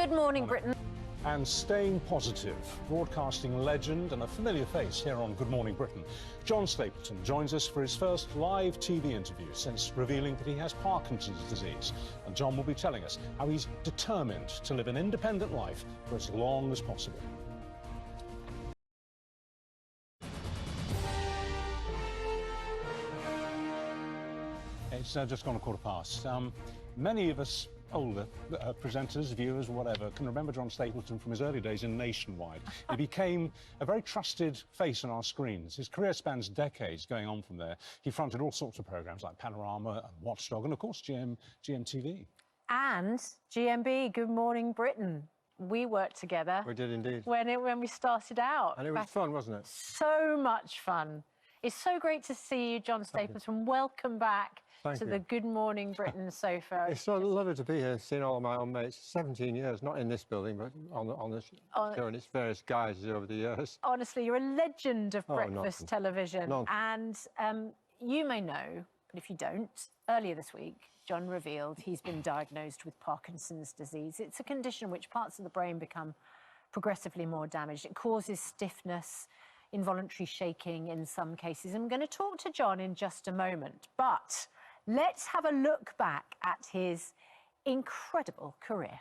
Good morning, Britain. And staying positive, broadcasting legend and a familiar face here on Good Morning Britain. John Stapleton joins us for his first live TV interview since revealing that he has Parkinson's disease. And John will be telling us how he's determined to live an independent life for as long as possible. It's just gone 1:15. Many of us older presenters, viewers, whatever, can remember John Stapleton from his early days in Nationwide. He became a very trusted face on our screens. His career spans decades going on from there. He fronted all sorts of programmes like Panorama and Watchdog and, of course, GMTV. And GMB, Good Morning Britain. We worked together. We did indeed. When we started out. And it was fun, wasn't it? So much fun. It's so great to see you, John Stapleton. Welcome back to the Good Morning Britain sofa. It's so lovely to be here, seeing all of my old mates. 17 years, not in this building, but on this show and its various guises over the years. Honestly, you're a legend of breakfast television. Nonsense. And you may know, but if you don't, earlier this week, John revealed he's been diagnosed with Parkinson's disease. It's a condition in which parts of the brain become progressively more damaged. It causes stiffness, involuntary shaking in some cases. I'm going to talk to John in just a moment, but let's have a look back at his incredible career.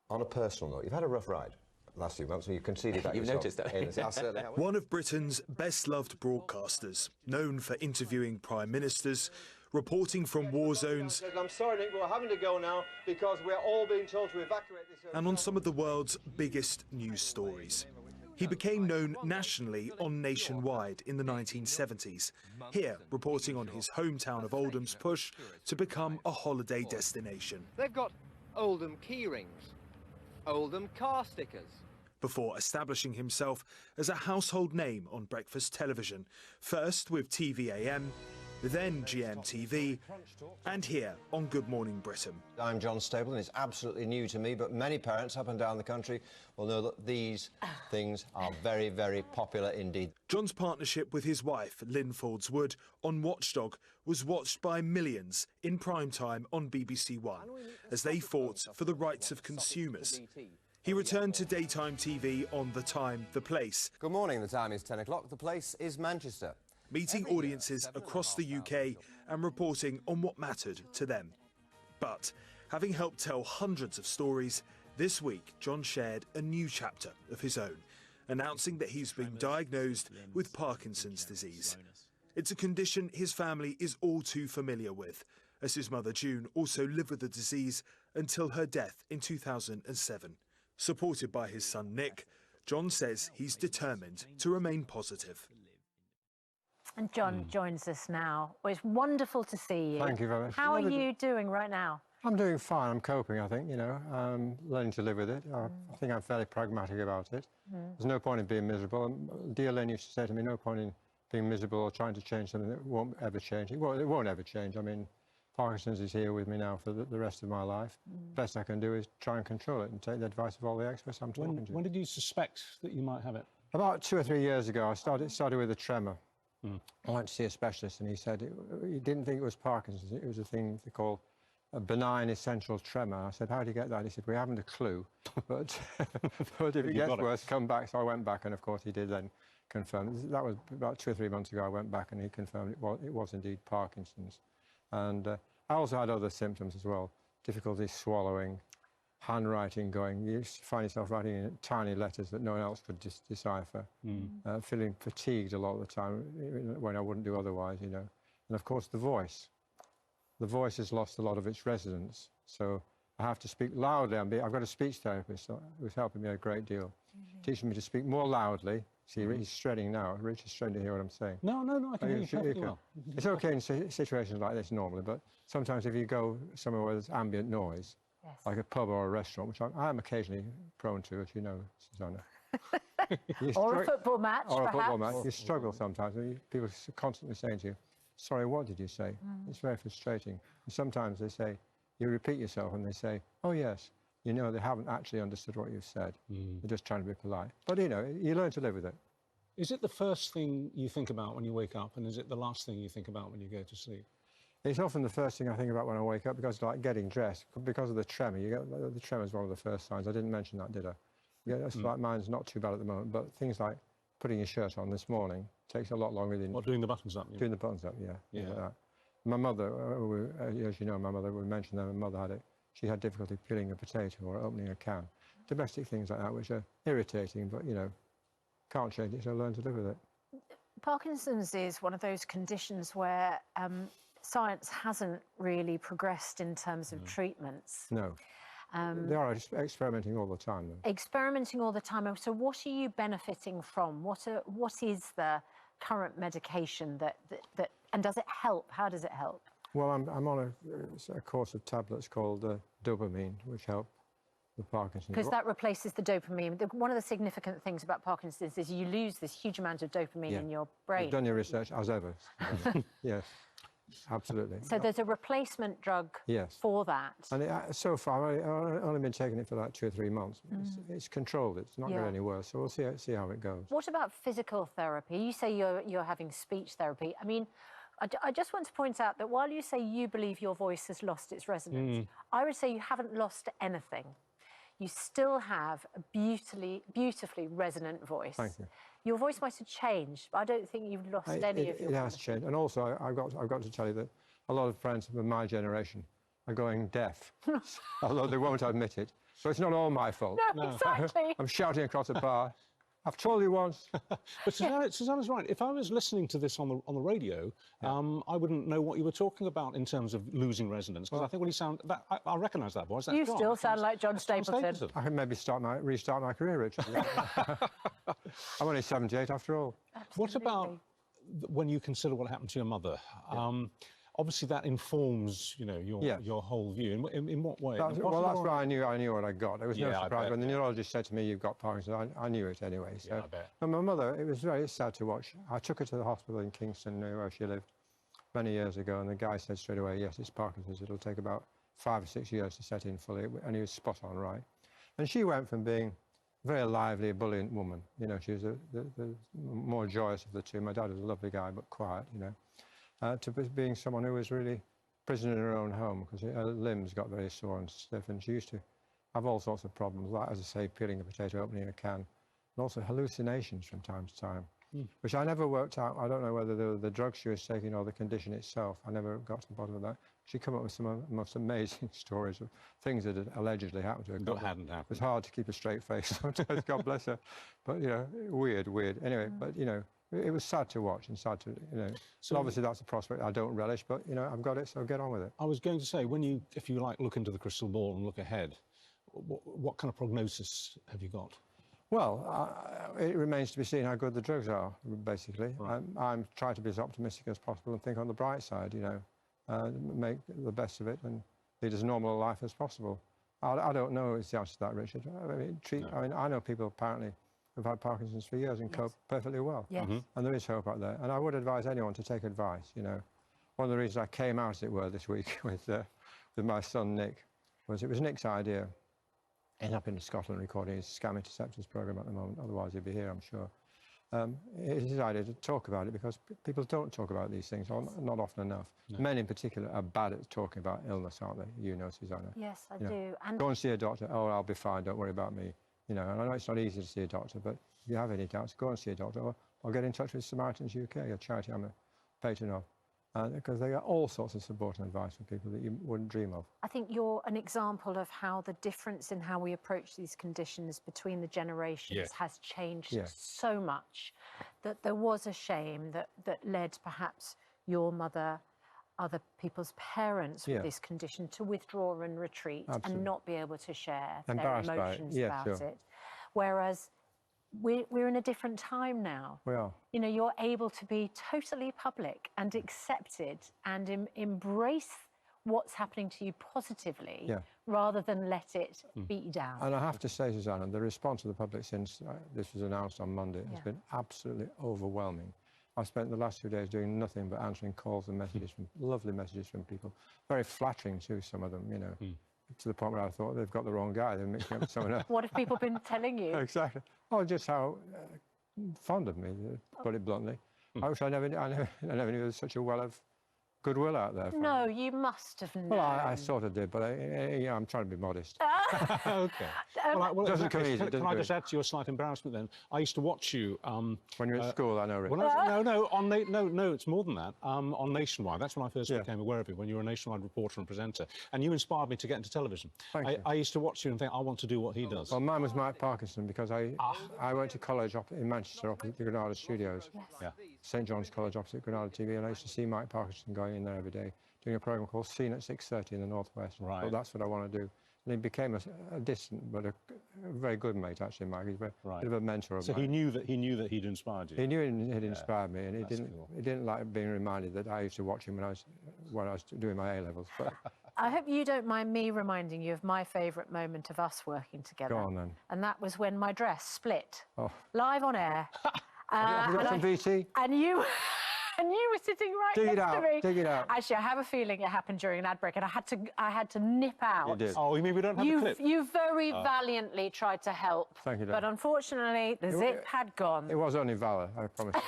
On a personal note, you've had a rough ride last few months, and you conceded that You've noticed that. One of Britain's best-loved broadcasters, known for interviewing prime ministers, reporting from war zones, I'm sorry, Nick, we're having to go now because we're all being told to evacuate this area. And on some of the world's biggest news stories. He became known nationally on Nationwide in the 1970s, here reporting on his hometown of Oldham's push to become a holiday destination. They've got Oldham key rings, Oldham car stickers. Before establishing himself as a household name on breakfast television, first with TVAM, then GMTV, and here on Good Morning Britain. I'm John Stapleton. It's absolutely new to me, but many parents up and down the country will know that these things are very, very popular indeed. John's partnership with his wife, Lynn Foulds-Wood, on Watchdog was watched by millions in prime time on BBC One as they fought for the rights of consumers. He returned to daytime TV on The Time, The Place. Good morning. The time is 10 o'clock. The place is Manchester. Meeting audiences across the UK and reporting on what mattered to them. But having helped tell hundreds of stories, this week John shared a new chapter of his own, announcing that he's been diagnosed with Parkinson's disease. It's a condition his family is all too familiar with, as his mother June also lived with the disease until her death in 2007. Supported by his son Nick, John says he's determined to remain positive. And John joins us now. Well, it's wonderful to see you. Thank you very much. How are you doing right now? I'm doing fine. I'm coping, I think, you know. Learning to live with it. I think I'm fairly pragmatic about it. There's no point in being miserable. Dear Lynn used to say to me, no point in being miserable or trying to change something that won't ever change. It won't ever change. I mean, Parkinson's is here with me now for the rest of my life. Best I can do is try and control it and take the advice of all the experts I'm talking to. When did you suspect that you might have it? About 2 or 3 years ago, I started with a tremor. I went to see a specialist and he said he didn't think it was Parkinson's. It was a thing they call a benign essential tremor. I said, how do you get that? He said, we haven't a clue, but if it gets worse, come back. So I went back and, of course, he did then confirm. That was about 2 or 3 months ago. I went back and he confirmed it was indeed Parkinson's. And I also had other symptoms as well, difficulty swallowing, handwriting going. You find yourself writing in tiny letters that no one else could decipher. Feeling fatigued a lot of the time when I wouldn't do otherwise, you know. And of course the voice. The voice has lost a lot of its resonance, so I have to speak loudly. I've got a speech therapist who's helping me a great deal, teaching me to speak more loudly. See, he's shredding now. Rich is shredding to hear what I'm saying. No, I can hear you perfectly well. It's okay in situations like this normally, but sometimes if you go somewhere where there's ambient noise, like a pub or a restaurant, which I am occasionally prone to, as you know, Susanna. Or a football match, or a football match. You struggle sometimes. People are constantly saying to you, sorry, what did you say? It's very frustrating. And sometimes they say, you repeat yourself and they say, oh, yes. You know, they haven't actually understood what you've said. They're just trying to be polite. But, you know, you learn to live with it. Is it the first thing you think about when you wake up, and is it the last thing you think about when you go to sleep? It's often the first thing I think about when I wake up, because like getting dressed, because of the tremor. You get the tremor is one of the first signs. I didn't mention that, did I? Yeah, that's like mine's not too bad at the moment, but things like putting your shirt on this morning takes a lot longer than... What, doing the buttons up? Doing the buttons up, yeah. Yeah. Like that. My mother, as you know, my mother, we mentioned that my mother had it. She had difficulty peeling a potato or opening a can. Domestic things like that, which are irritating, but, you know, can't change it, so learn to live with it. Parkinson's is one of those conditions where science hasn't really progressed in terms of treatments. No. They are experimenting all the time, though. Experimenting all the time. So what are you benefiting from? What is the current medication that and does it help? How does it help? Well, I'm on a course of tablets called dopamine, which help the Parkinson's. Because that replaces the dopamine. One of the significant things about Parkinson's is you lose this huge amount of dopamine in your brain. I've done your research, as ever. Yes, absolutely. So there's a replacement drug for that. And so far, I've only been taking it for like 2 or 3 months. It's controlled. It's not getting any worse. So we'll see how it goes. What about physical therapy? You say you're having speech therapy. I mean, I just want to point out that while you say you believe your voice has lost its resonance, I would say you haven't lost anything. You still have a beautifully resonant voice. Thank you. Your voice might have changed, but I don't think you've lost any of your It has changed. And also, I've got to tell you that a lot of friends of my generation are going deaf, although they won't admit it. So it's not all my fault. No, exactly. I'm shouting across a bar. I've told you once. But Susanna's right. If I was listening to this on the radio, I wouldn't know what you were talking about in terms of losing resonance. Because I think when you sound, I recognise that voice. That's you John. still sound like John Stapleton. I can maybe restart my career, Richard. I'm only 78 after all. Absolutely. What about when you consider what happened to your mother? Obviously, that informs, you know, your whole view. In what way? Well, that's why I knew what I got. It was no surprise when the neurologist said to me, "You've got Parkinson's." I knew it anyway. So. Yeah, I bet. And my mother, it was very sad to watch. I took her to the hospital in Kingston, where she lived, many years ago, and the guy said straight away, "Yes, it's Parkinson's. It'll take about 5 or 6 years to set in fully," and he was spot on, right? And she went from being a very lively, ebullient woman. You know, she was the more joyous of the two. My dad was a lovely guy, but quiet, you know. To being someone who was really prisoner in her own home, because her limbs got very sore and stiff, and she used to have all sorts of problems, like, as I say, peeling a potato, opening a can, and also hallucinations from time to time, which I never worked out. I don't know whether they were the drugs she was taking or the condition itself. I never got to the bottom of that. She came up with some of the most amazing stories of things that had allegedly happened to her. That hadn't happened. It was hard to keep a straight face sometimes, God bless her. But, you know, weird. Anyway, but, you know, it was sad to watch and sad to, you know. So obviously that's a prospect I don't relish, but, you know, I've got it, so get on with it. I was going to say, if you like, look into the crystal ball and look ahead, what kind of prognosis have you got? Well, it remains to be seen how good the drugs are, basically. Right. I'm trying to be as optimistic as possible and think on the bright side, you know, make the best of it and lead as normal a life as possible. I don't know is the answer to that, Richard. I mean, I know people apparently who've had Parkinson's for years and cope perfectly well. Yes. And there is hope out there. And I would advise anyone to take advice, you know. One of the reasons I came out, as it were, this week with my son, Nick, was it was Nick's idea. He's up in Scotland recording his scam interceptors program at the moment, otherwise he'd be here, I'm sure. It's his idea to talk about it because people don't talk about these things, or not often enough. No. Men in particular are bad at talking about illness, aren't they? You know, Susanna. Yes, I do. And go and see a doctor. Oh, I'll be fine, don't worry about me. You know, and I know it's not easy to see a doctor, but if you have any doubts, go and see a doctor, or get in touch with Samaritans UK, a charity I'm a patron of, because they got all sorts of support and advice for people that you wouldn't dream of. I think you're an example of how the difference in how we approach these conditions between the generations has changed so much that there was a shame that led perhaps your mother, other people's parents with this condition to withdraw and retreat and not be able to share their emotions about it. Whereas we're in a different time now. We are. You know, you're able to be totally public and accepted and embrace what's happening to you positively rather than let it beat you down. And I have to say, Susanna, the response of the public since this was announced on Monday has been absolutely overwhelming. I've spent the last 2 days doing nothing but answering calls and messages from lovely messages from people. Very flattering too, some of them, you know, to the point where I thought they've got the wrong guy, they're mixing up with someone else. What have people been telling you? Exactly. Oh, just how fond of me, to put it bluntly. I wish I never knew there was such a well of goodwill out there. No, you must have known. Well, I sort of did, but yeah, I'm trying to be modest. OK. Well, Doesn't come easy, can I just add to your slight embarrassment then? I used to watch you... when you're at school, I know, Rick. No, it's more than that. On Nationwide, that's when I first became aware of you, when you were a Nationwide reporter and presenter. And you inspired me to get into television. Thank you. I used to watch you and think, I want to do what he does. Well, mine was Mike Parkinson, because I went to college in Manchester, opposite the Granada Studios. Yes. Yeah. St John's College opposite Granada TV, and I used to see Mike Parkinson going in there every day, doing a programme called Scene at 6:30 in the Northwest. Right. So that's what I want to do. And he became a distant but a very good mate, actually, Mike. He's a bit of a mentor of So mine. he knew that he'd inspired you. He knew he'd inspired me, and That's he cool. didn't like being reminded that I used to watch him when I was doing my A-levels. But I hope you don't mind me reminding you of my favourite moment of us working together. go on then. And that was when my dress split, Oh. live on air. Have you got some VT? And you... And you were sitting right Dig it next out, to me. dig it out. Actually, I have a feeling it happened during an ad break, and I had to nip out. You did. Oh, you mean we don't have the clip? You very valiantly tried to help. Thank you, But Dad. unfortunately, the zip had gone. It was only valour, I promise you.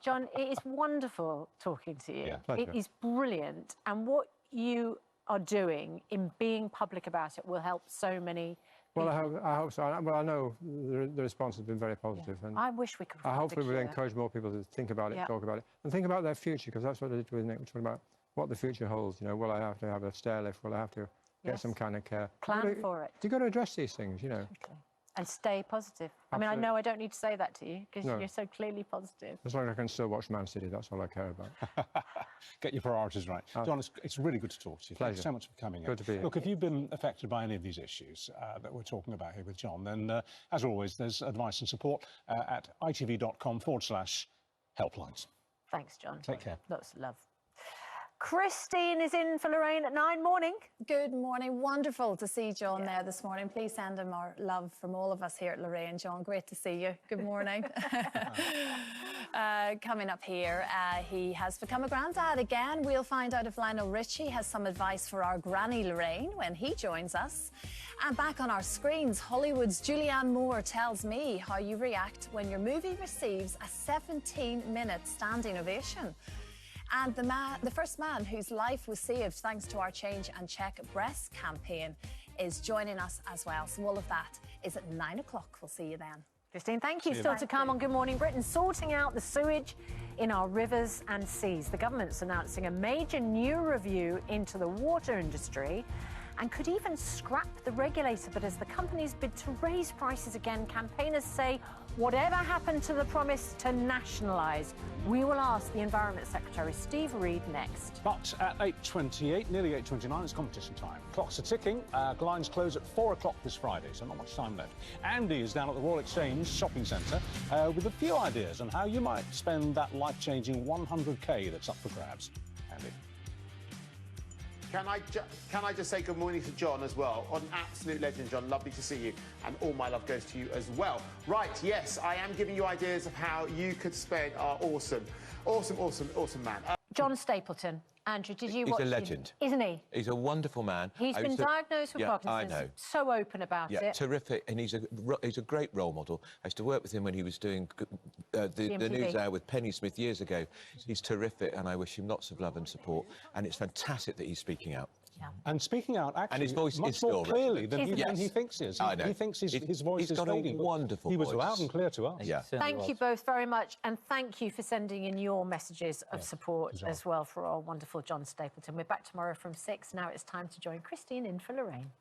John, it is wonderful talking to you. Yeah. Pleasure. It is brilliant. And what you are doing in being public about it will help so many Well, I hope so. Well, I know the response has been very positive. And I wish we could find hopefully the we'll cure. encourage more people to think about it, Yeah. talk about it, and think about their future, because that's what I did with Nick. We're talking about what the future holds. You know, will I have to have a stair lift? Will I have to get Yes. some kind of care? Plan for it. You've got to address these things, you know. Totally. And stay positive. I mean, I know I don't need to say that to you, because No. you're so clearly positive. As long as I can still watch Man City, that's all I care about. Get your priorities right. John, it's really good to talk to you. Thank you Pleasure. so much for coming in. Good to be here. Look, if you've been affected by any of these issues that we're talking about here with John, then, as always, there's advice and support at itv.com/helplines. Thanks, John. Take care. Lots of love. Christine is in for Lorraine at 9. Morning. Good morning. Wonderful to see John there this morning. Please send him our love from all of us here at Lorraine. John, great to see you. Good morning. Coming up here, he has become a granddad again. We'll find out if Lionel Richie has some advice for our granny Lorraine when he joins us. And back on our screens, Hollywood's Julianne Moore tells me how you react when your movie receives a 17-minute standing ovation. And the first man whose life was saved thanks to our Change and Check breast campaign is joining us as well. So all of that is at 9 o'clock. We'll see you then. Christine, thank you. Still to come on Good Morning Britain, sorting out the sewage in our rivers and seas. The government's announcing a major new review into the water industry and could even scrap the regulator. But as the companies bid to raise prices again, campaigners say whatever happened to the promise to nationalise? We will ask the Environment Secretary Steve Reed next. But at 8:28, nearly 8:29, it's competition time. Clocks are ticking. Lines close at 4 o'clock this Friday, so not much time left. Andy is down at the Royal Exchange Shopping Centre with a few ideas on how you might spend that life-changing 100k that's up for grabs. Andy. Can I just say good morning to John as well? An absolute legend, John. Lovely to see you. And all my love goes to you as well. Right, yes, I am giving you ideas of how you could spend our awesome man. John Stapleton. Andrew, did you He's watch a him? legend. Isn't he? He's a wonderful man. He's been diagnosed with Parkinson's. I know. So open about Yeah, it. terrific, and he's a great role model. I used to work with him when he was doing the GMB. News Hour with Penny Smith years ago. He's terrific, and I wish him lots of love and support. And it's fantastic that he's speaking out. Yeah. And speaking out, actually, And his voice much is more still clearly than resonant. he thinks he is. I know. He thinks his voice he's is got a fading. but wonderful He was voice. loud and clear to us. Yeah. Thank you both very much, and thank you for sending in your messages of support as well for our wonderful John Stapleton. We're back tomorrow from 6. Now it's time to join Christine in for Lorraine.